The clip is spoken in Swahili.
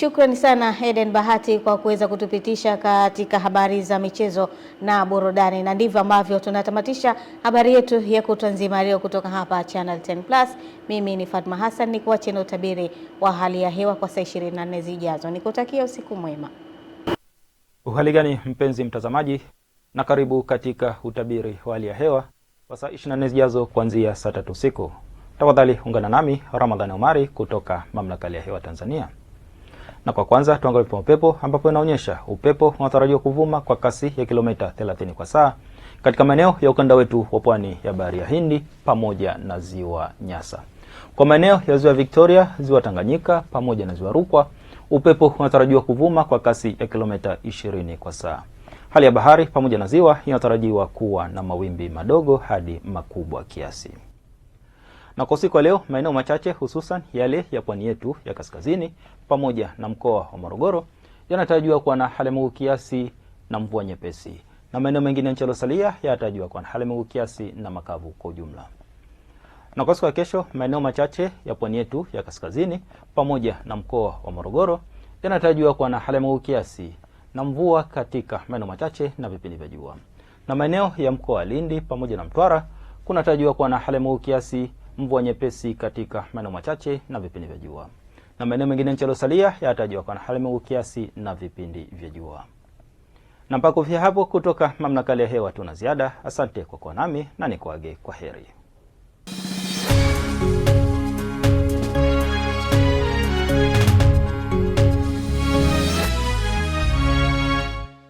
Shukrani sana Eden Bahati kwa kuweza kutupitisha katika habari za michezo na burudani, na ndivyo ambavyo tunatamatisha habari yetu ya kutwa nzima leo kutoka hapa Channel 10 Plus. Mimi ni Fatma Hassan, nikuache na utabiri wa hali ya hewa kwa saa 24 zijazo. Nikutakia usiku mwema. Uhali gani mpenzi mtazamaji, na karibu katika utabiri wa hali ya hewa kwa saa 24 zijazo kuanzia saa 3 usiku. Tafadhali ungana nami Ramadhani Omari kutoka Mamlaka ya Hewa Tanzania. Na kwa kwanza tuangalie vipimo upepo, ambapo inaonyesha upepo unatarajiwa kuvuma kwa kasi ya kilomita 30 kwa saa katika maeneo ya ukanda wetu wa pwani ya Bahari ya Hindi pamoja na Ziwa Nyasa. Kwa maeneo ya Ziwa Victoria, Ziwa Tanganyika pamoja na Ziwa Rukwa, upepo unatarajiwa kuvuma kwa kasi ya kilomita 20 kwa saa. Hali ya bahari pamoja na ziwa inatarajiwa kuwa na mawimbi madogo hadi makubwa kiasi. Na kwa siku leo, maeneo machache hususan yale ya pwani yetu ya kaskazini pamoja na mkoa wa Morogoro yanatarajiwa kuwa na hali ya mawingu kiasi na mvua nyepesi. Na maeneo mengine nchi yaliyosalia yanatarajiwa kuwa na hali ya mawingu kiasi na makavu kwa ujumla. Na kwa siku ya kesho, maeneo machache ya pwani yetu ya kaskazini pamoja na mkoa wa Morogoro yanatarajiwa kuwa na hali ya mawingu kiasi na mvua katika maeneo machache na vipindi vya jua. Na maeneo ya mkoa wa Lindi pamoja na Mtwara kunatarajiwa kuwa na hali ya mawingu kiasi, mvua nyepesi katika maeneo machache na vipindi vya jua. Na maeneo mengine nchi yaliyosalia yanatarajiwa kuwa na hali ya mawingu kiasi na vipindi vya jua. Na mpaka kufikia hapo, kutoka Mamlaka ya Hewa tuna ziada. Asante kwa kuwa nami na nikuage kwa heri.